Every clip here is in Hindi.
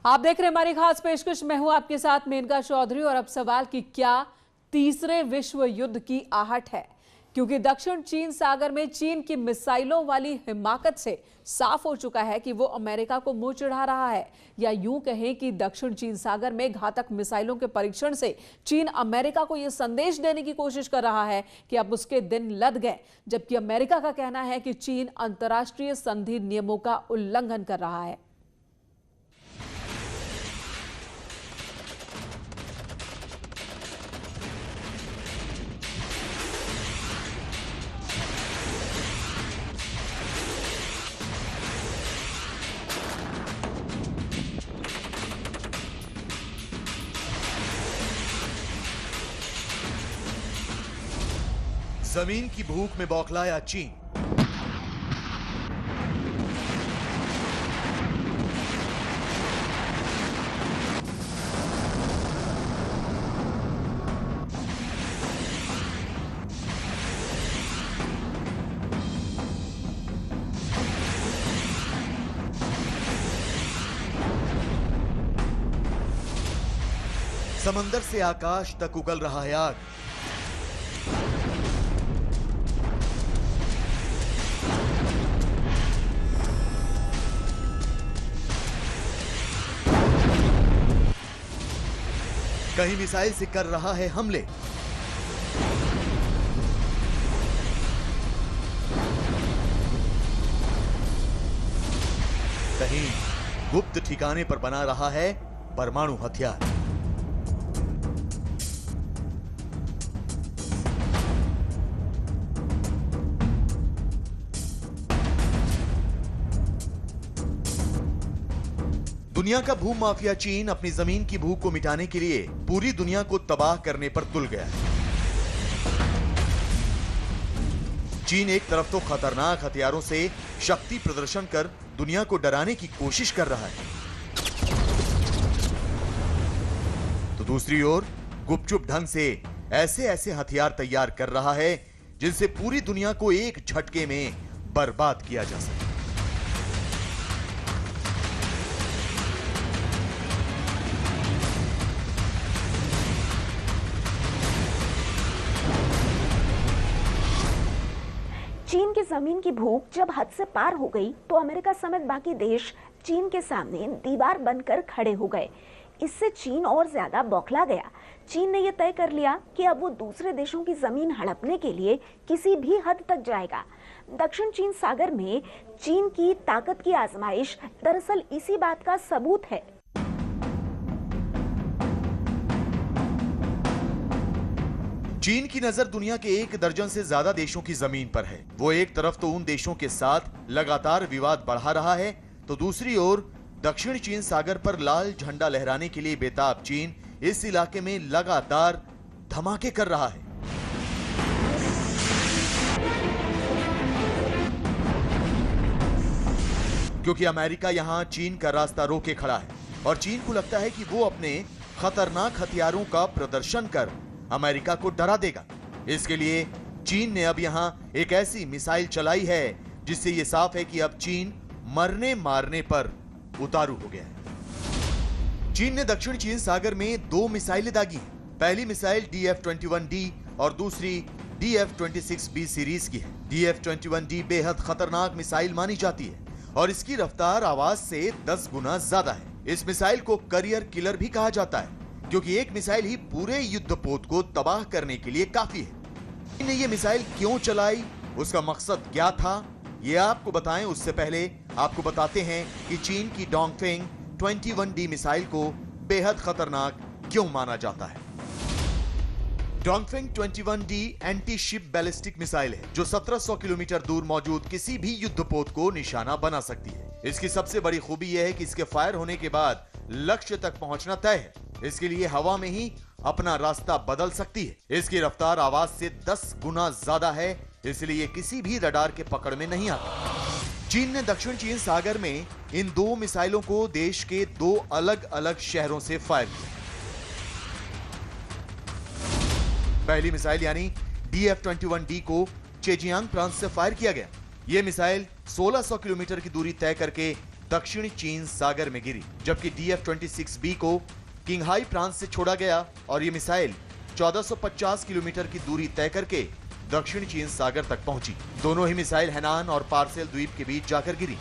आप देख रहे हैं हमारी खास पेशकश। मैं हूं आपके साथ मेनका चौधरी। और अब सवाल कि क्या तीसरे विश्व युद्ध की आहट है, क्योंकि दक्षिण चीन सागर में चीन की मिसाइलों वाली हिमाकत से साफ हो चुका है कि वो अमेरिका को मुंह चिढ़ा रहा है, या यूं कहें कि दक्षिण चीन सागर में घातक मिसाइलों के परीक्षण से चीन अमेरिका को यह संदेश देने की कोशिश कर रहा है कि अब उसके दिन लद गए, जबकि अमेरिका का कहना है कि चीन अंतर्राष्ट्रीय संधि नियमों का उल्लंघन कर रहा है। जमीन की भूख में बौखलाया चीन। समंदर से आकाश तक उगल रहा है आग। कहीं मिसाइल से कर रहा है हमले। कहीं गुप्त ठिकाने पर बना रहा है परमाणु हथियार। दुनिया का भू माफिया चीन अपनी जमीन की भूख को मिटाने के लिए पूरी दुनिया को तबाह करने पर तुल गया है। चीन एक तरफ तो खतरनाक हथियारों से शक्ति प्रदर्शन कर दुनिया को डराने की कोशिश कर रहा है, तो दूसरी ओर गुपचुप ढंग से ऐसे ऐसे हथियार तैयार कर रहा है जिनसे पूरी दुनिया को एक झटके में बर्बाद किया जा सके। चीन की जमीन की भूख जब हद से पार हो गई तो अमेरिका समेत बाकी देश चीन के सामने दीवार बनकर खड़े हो गए। इससे चीन और ज्यादा बौखला गया। चीन ने यह तय कर लिया कि अब वो दूसरे देशों की जमीन हड़पने के लिए किसी भी हद तक जाएगा। दक्षिण चीन सागर में चीन की ताकत की आजमाइश दरअसल इसी बात का सबूत है। चीन की नजर दुनिया के 1 दर्जन से ज्यादा देशों की जमीन पर है। वो एक तरफ तो उन देशों के साथ लगातार विवाद बढ़ा रहा है, तो दूसरी ओर दक्षिण चीन सागर पर लाल झंडा लहराने के लिए बेताब चीन इस इलाके में लगातार धमाके कर रहा है। क्योंकि अमेरिका यहां चीन का रास्ता रोके खड़ा है और चीन को लगता है कि वो अपने खतरनाक हथियारों का प्रदर्शन कर अमेरिका को डरा देगा। इसके लिए चीन ने अब यहां एक ऐसी मिसाइल चलाई है जिससे यह साफ है कि अब चीन मरने मारने पर उतारू हो गया है। चीन ने दक्षिण चीन सागर में 2 मिसाइलें दागी हैं। पहली मिसाइल DF-21D और दूसरी DF-26B सीरीज की है। DF-21D बेहद खतरनाक मिसाइल मानी जाती है और इसकी रफ्तार आवाज से 10 गुना ज्यादा है। इस मिसाइल को करियर किलर भी कहा जाता है, क्योंकि एक मिसाइल ही पूरे युद्धपोत को तबाह करने के लिए काफी है। चीन ने यह मिसाइल क्यों चलाई, उसका मकसद क्या था, यह आपको बताएं उससे पहले आपको बताते हैं कि चीन की डोंगफेंग 21D मिसाइल को बेहद खतरनाक क्यों माना जाता है। Dongfeng 21D anti ship ballistic missile है जो 1700 किलोमीटर दूर मौजूद किसी भी युद्धपोत को निशाना बना सकती है। इसकी सबसे बड़ी खूबी यह है कि इसके फायर होने के बाद लक्ष्य तक पहुंचना तय है। इसके लिए हवा में ही अपना रास्ता बदल सकती है। इसकी रफ्तार आवाज से 10 गुना ज्यादा है, इसलिए किसी भी रडार के पकड़ में नहीं आता। चीन ने दक्षिण चीन सागर में इन 2 मिसाइलों को देश के 2 अलग अलग शहरों से फायर किया। पहली मिसाइल यानी DF-21D को जेजियांग प्रांत से फायर किया गया। यह मिसाइल 1600 किलोमीटर की दूरी तय करके दक्षिणी चीन सागर में गिरी, जबकि DF-26B को किंगहाई प्रांत से छोड़ा गया और ये मिसाइल 1450 किलोमीटर की दूरी तय करके दक्षिणी चीन सागर तक पहुंची। दोनों ही मिसाइल हैनान और पार्सेल द्वीप के बीच जाकर गिरी।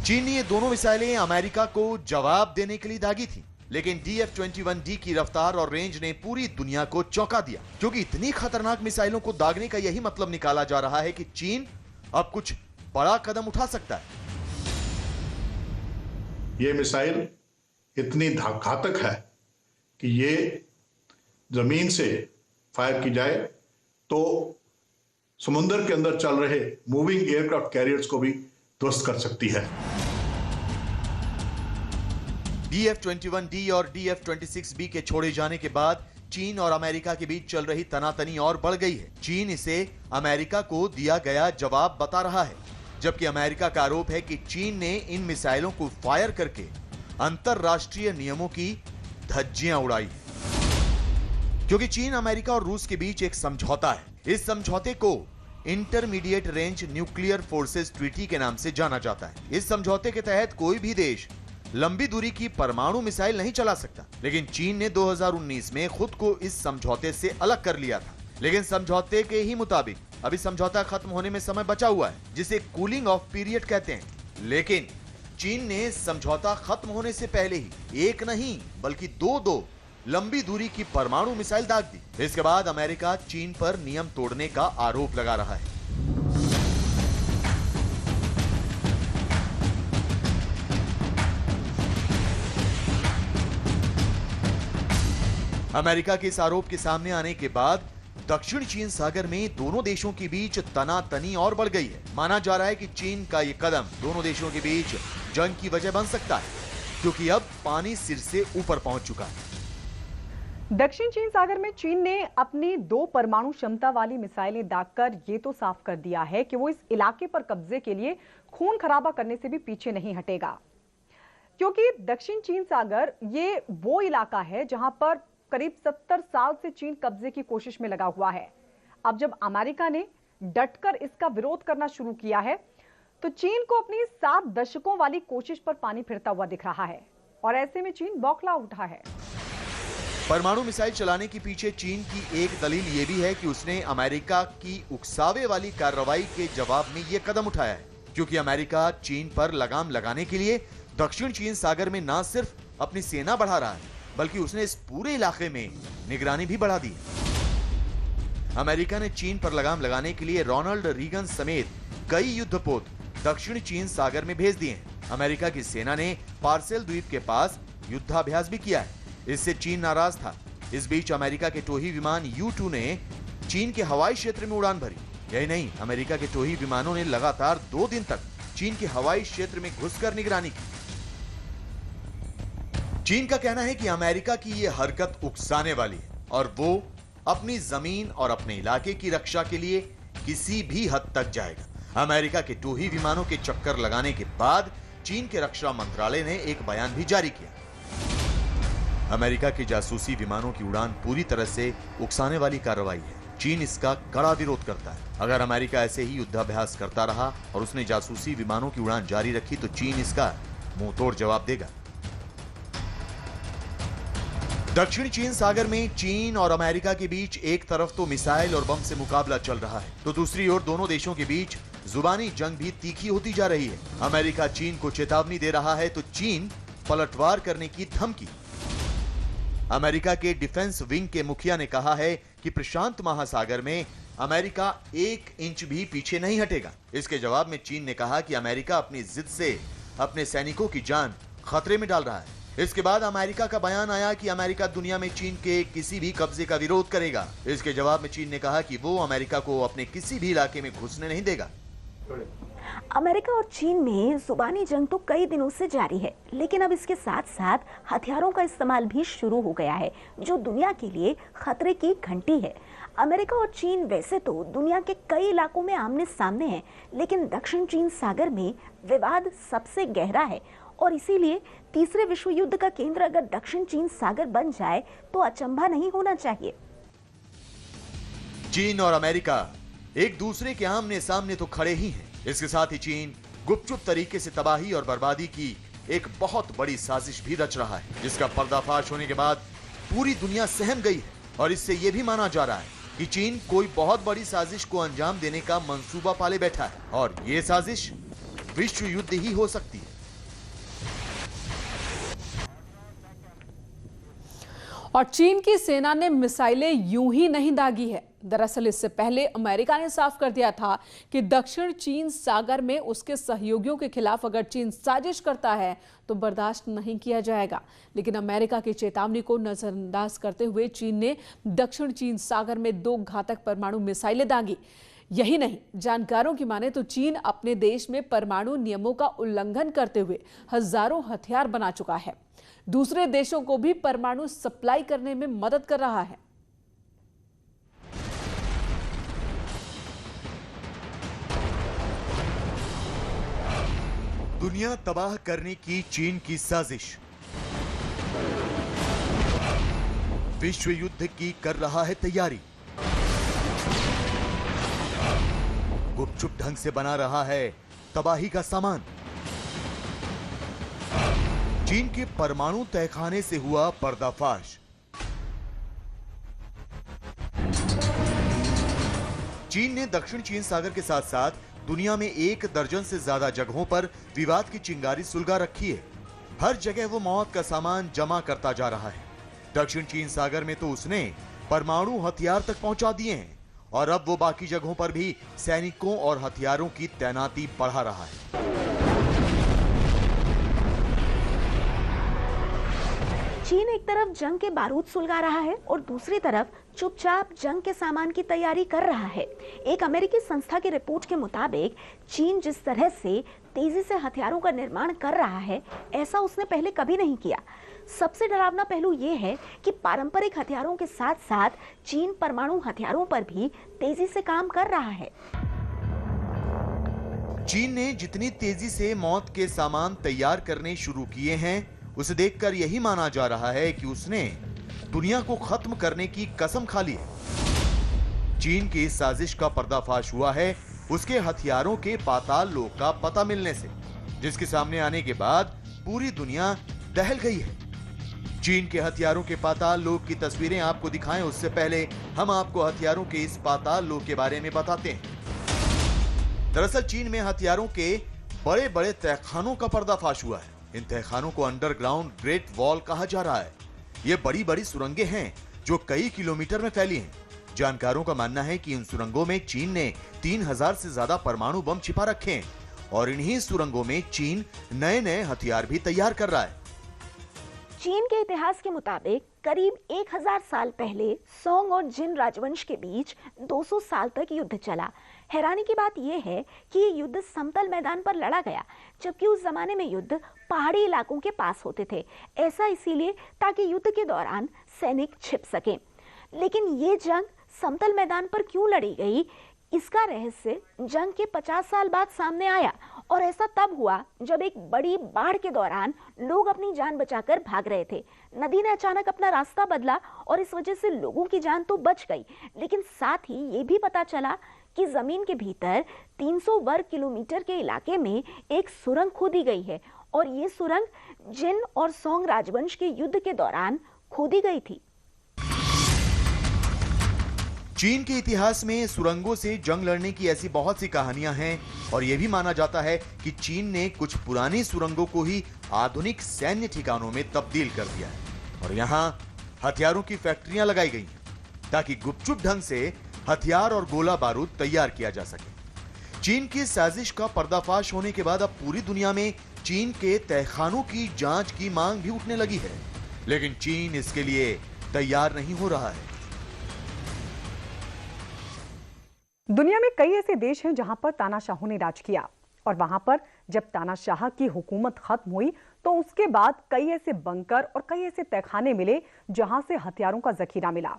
चीन ने ये दोनों मिसाइलें अमेरिका को जवाब देने के लिए दागी थी, लेकिन DF-21D की रफ्तार और रेंज ने पूरी दुनिया को चौंका दिया, क्योंकि इतनी खतरनाक मिसाइलों को दागने का यही मतलब निकाला जा रहा है कि चीन अब कुछ बड़ा कदम उठा सकता है। ये मिसाइल इतनी घातक है कि ये जमीन से फायर की जाए तो समुद्र के अंदर चल रहे मूविंग एयरक्राफ्ट कैरियर्स को भी ध्वस्त कर सकती है। DF-21D और DF-26B के छोड़े जाने के बाद चीन और अमेरिका के बीच चल रही तनातनी और बढ़ गई है। चीन इसे अमेरिका को दिया गया जवाब बता रहा है, जबकि अमेरिका का आरोप है कि चीन ने इन मिसाइलों को फायर करके अंतरराष्ट्रीय नियमों की धज्जियां उड़ाई, क्योंकि चीन, अमेरिका और रूस के बीच एक समझौता है। इस समझौते को intermediate range nuclear forces treaty के नाम से जाना जाता है। इस समझौते के तहत कोई भी देश लंबी दूरी की परमाणु मिसाइल नहीं चला सकता, लेकिन चीन ने 2019 में खुद को इस समझौते से अलग कर लिया था। लेकिन समझौते के ही मुताबिक अभी समझौता खत्म होने में समय बचा हुआ है, जिसे कूलिंग ऑफ पीरियड कहते हैं। लेकिन चीन ने समझौता खत्म होने से पहले ही एक नहीं बल्कि दो लंबी दूरी की परमाणु मिसाइल दाग दी। इसके बाद अमेरिका चीन पर नियम तोड़ने का आरोप लगा रहा है। अमेरिका के इस आरोप के सामने आने के बाद दक्षिण चीन सागर में दोनों देशों के बीच तनातनी और बढ़ गई है। माना जा रहा है कि चीन का ये कदम दोनों देशों के बीच जंग की वजह बन सकता है, क्योंकि अब पानी सिर से ऊपर पहुंच चुका है। दक्षिण चीन सागर में चीन ने अपनी 2 परमाणु क्षमता वाली मिसाइलें दागकर ये तो साफ कर दिया है कि वो इस इलाके पर कब्जे के लिए खून खराबा करने से भी पीछे नहीं हटेगा, क्योंकि दक्षिण चीन सागर ये वो इलाका है जहां पर करीब 70 साल से चीन कब्जे की कोशिश में लगा हुआ है। अब जब अमेरिका ने डटकर इसका विरोध करना शुरू किया है, तो चीन को अपनी 7 दशकों वाली कोशिश पर पानी फिरता हुआ दिख रहा है और ऐसे में चीन बौखला उठा है। परमाणु मिसाइल चलाने के पीछे चीन की एक दलील यह भी है कि उसने अमेरिका की उकसावे वाली कार्रवाई के जवाब में यह कदम उठाया है, क्योंकि अमेरिका चीन पर लगाम लगाने के लिए दक्षिण चीन सागर में न सिर्फ अपनी सेना बढ़ा रहा है, बल्कि उसने इस पूरे इलाके में निगरानी भी बढ़ा दी। अमेरिका ने चीन पर लगाम लगाने के लिए रोनाल्ड रीगन समेत कई युद्धपोत दक्षिण चीन सागर में भेज दिए हैं। अमेरिका की सेना ने पार्सेल द्वीप के पास युद्धाभ्यास भी किया है। इससे चीन नाराज था। इस बीच अमेरिका के टोही विमान U-2 ने चीन के हवाई क्षेत्र में उड़ान भरी। यही नहीं, अमेरिका के टोही विमानों ने लगातार 2 दिन तक चीन के हवाई क्षेत्र में घुसकर निगरानी की। चीन का कहना है कि अमेरिका की यह हरकत उकसाने वाली है और वो अपनी जमीन और अपने इलाके की रक्षा के लिए किसी भी हद तक जाएगा। अमेरिका के टोही विमानों के चक्कर लगाने के बाद चीन के रक्षा मंत्रालय ने एक बयान भी जारी किया। अमेरिका के जासूसी विमानों की उड़ान पूरी तरह से उकसाने वाली कार्रवाई है। चीन इसका कड़ा विरोध करता है। अगर अमेरिका ऐसे ही युद्धाभ्यास करता रहा और उसने जासूसी विमानों की उड़ान जारी रखी तो चीन इसका मुंहतोड़ जवाब देगा। दक्षिण चीन सागर में चीन और अमेरिका के बीच एक तरफ तो मिसाइल और बम से मुकाबला चल रहा है, तो दूसरी ओर दोनों देशों के बीच जुबानी जंग भी तीखी होती जा रही है। अमेरिका चीन को चेतावनी दे रहा है तो चीन पलटवार करने की धमकी। अमेरिका के डिफेंस विंग के मुखिया ने कहा है कि प्रशांत महासागर में अमेरिका 1 इंच भी पीछे नहीं हटेगा। इसके जवाब में चीन ने कहा कि अमेरिका अपनी जिद से अपने सैनिकों की जान खतरे में डाल रहा है। इसके बाद अमेरिका का बयान आया कि अमेरिका दुनिया में चीन के किसी भी कब्जे का विरोध करेगा। इसके जवाब में चीन ने कहा कि वो अमेरिका को अपने किसी भी इलाके में घुसने नहीं देगा। अमेरिका और चीन में जुबानी जंग तो कई दिनों से जारी है, लेकिन अब इसके साथ साथ हथियारों का इस्तेमाल भी शुरू हो गया है, जो दुनिया के लिए खतरे की घंटी है। अमेरिका और चीन वैसे तो दुनिया के कई इलाकों में आमने सामने हैं, लेकिन दक्षिण चीन सागर में विवाद सबसे गहरा है और इसीलिए तीसरे विश्व युद्ध का केंद्र अगर दक्षिण चीन सागर बन जाए तो अचंभा नहीं होना चाहिए। चीन और अमेरिका एक दूसरे के आमने सामने तो खड़े ही हैं। इसके साथ ही चीन गुपचुप तरीके से तबाही और बर्बादी की एक बहुत बड़ी साजिश भी रच रहा है, जिसका पर्दाफाश होने के बाद पूरी दुनिया सहम गई है। और इससे यह भी माना जा रहा है कि चीन कोई बहुत बड़ी साजिश को अंजाम देने का मंसूबा पाले बैठा है और यह साजिश विश्व युद्ध ही हो सकती है। और चीन की सेना ने मिसाइलें यूं ही नहीं दागी है। दरअसल इससे पहले अमेरिका ने साफ कर दिया था कि दक्षिण चीन सागर में उसके सहयोगियों के खिलाफ अगर चीन साजिश करता है तो बर्दाश्त नहीं किया जाएगा। लेकिन अमेरिका की चेतावनी को नजरअंदाज करते हुए चीन ने दक्षिण चीन सागर में 2 घातक परमाणु मिसाइलें दागी। यही नहीं, जानकारों की माने तो चीन अपने देश में परमाणु नियमों का उल्लंघन करते हुए हजारों हथियार बना चुका है। दूसरे देशों को भी परमाणु सप्लाई करने में मदद कर रहा है। दुनिया तबाह करने की चीन की साजिश, विश्व युद्ध की कर रहा है तैयारी, गुपचुप ढंग से बना रहा है तबाही का सामान। चीन के परमाणु तहखाने से हुआ पर्दाफाश। चीन ने दक्षिण चीन सागर के साथ साथ दुनिया में 1 दर्जन से ज्यादा जगहों पर विवाद की चिंगारी सुलगा रखी है। हर जगह वो मौत का सामान जमा करता जा रहा है। दक्षिण चीन सागर में तो उसने परमाणु हथियार तक पहुंचा दिए हैं और अब वो बाकी जगहों पर भी सैनिकों और हथियारों की तैनाती बढ़ा रहा है। चीन एक तरफ जंग के बारूद सुलगा रहा है और दूसरी तरफ चुपचाप जंग के सामान की तैयारी कर रहा है। एक अमेरिकी संस्था की रिपोर्ट के मुताबिक चीन जिस तरह से तेजी से हथियारों का निर्माण कर रहा है, ऐसा उसने पहले कभी नहीं किया। सबसे डरावना पहलू यह है कि पारंपरिक हथियारों के साथ साथ चीन परमाणु हथियारों पर भी तेजी से काम कर रहा है। चीन ने जितनी तेजी से मौत के सामान तैयार करने शुरू किए हैं, उसे देखकर यही माना जा रहा है कि उसने दुनिया को खत्म करने की कसम खा ली है। चीन की इस साजिश का पर्दाफाश हुआ है उसके हथियारों के पाताल लोक का पता मिलने से, जिसके सामने आने के बाद पूरी दुनिया दहल गई है। चीन के हथियारों के पाताल लोक की तस्वीरें आपको दिखाएं उससे पहले हम आपको हथियारों के इस पाताल लोक के बारे में बताते हैं। दरअसल चीन में हथियारों के बड़े बड़े तहखानों का पर्दाफाश हुआ है। इन तहखानों को अंडरग्राउंड ग्रेट वॉल कहा जा रहा है। ये बड़ी बड़ी सुरंगें हैं जो कई किलोमीटर में फैली हैं। जानकारों का मानना है कि इन सुरंगों में चीन ने 3000 से ज्यादा परमाणु बम छिपा रखे हैं और इन्हीं सुरंगों में चीन नए नए हथियार भी तैयार कर रहा है। चीन के इतिहास के मुताबिक करीब 1000 साल पहले सोंग और जिन राजवंश के बीच 200 साल तक युद्ध चला। हैरानी की बात यह है कि ये युद्ध समतल मैदान पर लड़ा गया, जबकि उस जमाने में युद्ध पहाड़ी इलाकों के पास होते थे। ऐसा इसीलिए ताकि युद्ध के दौरान सैनिक छिप सकें। लेकिन ये जंग समतल मैदान पर क्यों लड़ी गई, इसका रहस्य जंग के 50 साल बाद सामने आया। और ऐसा तब हुआ जब एक बड़ी बाढ़ के दौरान लोग अपनी जान बचाकर भाग रहे थे। नदी ने अचानक अपना रास्ता बदला और इस वजह से लोगों की जान तो बच गई, लेकिन साथ ही ये भी पता चला कि जमीन के भीतर 300 वर्ग किलोमीटर के इलाके में एक सुरंग खोदी गई है और ये सुरंग जिन और सोंग राजवंश के युद्ध के दौरान खोदी गई थी। चीन के इतिहास में सुरंगों से जंग लड़ने की ऐसी बहुत सी कहानियां हैं और यह भी माना जाता है कि चीन ने कुछ पुरानी सुरंगों को ही आधुनिक सैन्य ठिकानों में तब्दील कर दिया है और यहां हथियारों की फैक्ट्रियां लगाई गई हैं ताकि गुपचुप ढंग से हथियार और गोला बारूद तैयार किया जा सके। चीन की साजिश का पर्दाफाश होने के बाद अब पूरी दुनिया में चीन के तहखानों की जांच की मांग भी उठने लगी है, लेकिन चीन इसके लिए तैयार नहीं हो रहा है। दुनिया में कई ऐसे देश हैं जहां पर तानाशाहों ने राज किया और वहां पर जब तानाशाह की हुकूमत खत्म हुई तो उसके बाद कई ऐसे बंकर और कई ऐसे तहखाने मिले जहां से हथियारों का जखीरा मिला।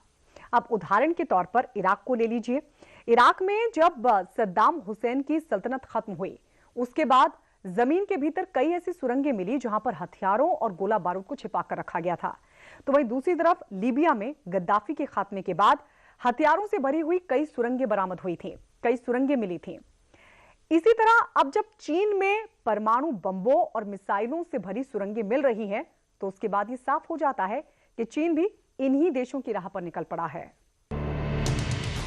अब उदाहरण के तौर पर इराक को ले लीजिए। इराक में जब सद्दाम हुसैन की सल्तनत खत्म हुई, उसके बाद जमीन के भीतर कई ऐसी सुरंगें मिली जहां पर हथियारों और गोला बारूद को छिपा कर रखा गया था। तो वहीं दूसरी तरफ लीबिया में गद्दाफी के खात्मे के बाद हथियारों से भरी हुई कई सुरंगें बरामद हुई थीं, कई सुरंगें मिली थीं। इसी तरह अब जब चीन में परमाणु बम्बों और मिसाइलों से भरी सुरंगें मिल रही हैं, तो उसके बाद ये साफ हो जाता है कि चीन भी इन्हीं देशों की राह पर निकल पड़ा है।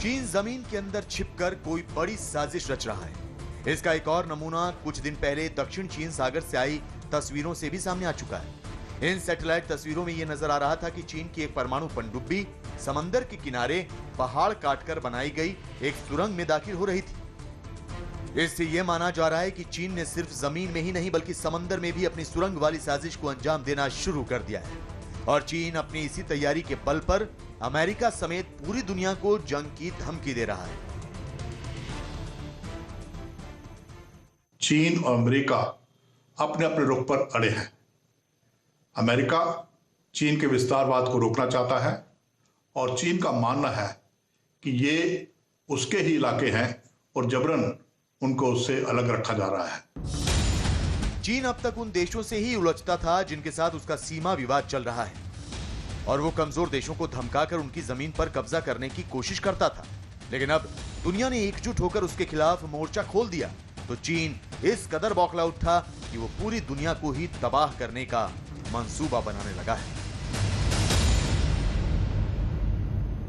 चीन जमीन के अंदर छिपकर कोई बड़ी साजिश रच रहा है। इसका एक और नमूना कुछ दिन पहले दक्षिण चीन सागर से आई तस्वीरों से भी सामने आ चुका है। इन सैटेलाइट तस्वीरों में यह नजर आ रहा था कि चीन की एक परमाणु पनडुब्बी समंदर के किनारे पहाड़ काटकर बनाई गई एक सुरंग में दाखिल हो रही थी। इससे यह माना जा रहा है कि चीन ने सिर्फ जमीन में ही नहीं बल्कि समंदर में भी अपनी सुरंग वाली साजिश को अंजाम देना शुरू कर दिया है और चीन अपनी इसी तैयारी के बल पर अमेरिका समेत पूरी दुनिया को जंग की धमकी दे रहा है। चीन और अमेरिका अपने अपने रुख पर अड़े हैं। अमेरिका चीन के विस्तारवाद को रोकना चाहता है और चीन का मानना है कि ये उसके ही इलाके हैं और जबरन उनको उससे अलग रखा जा रहा है। चीन अब तक उन देशों से ही उलझता था जिनके साथ उसका सीमा विवाद चल रहा है और वो कमजोर देशों को धमकाकर उनकी जमीन पर कब्जा करने की कोशिश करता था। लेकिन अब दुनिया ने एकजुट होकर उसके खिलाफ मोर्चा खोल दिया तो चीन इस कदर बौखला उठा कि वो पूरी दुनिया को ही तबाह करने का मंसूबा बनाने लगा है।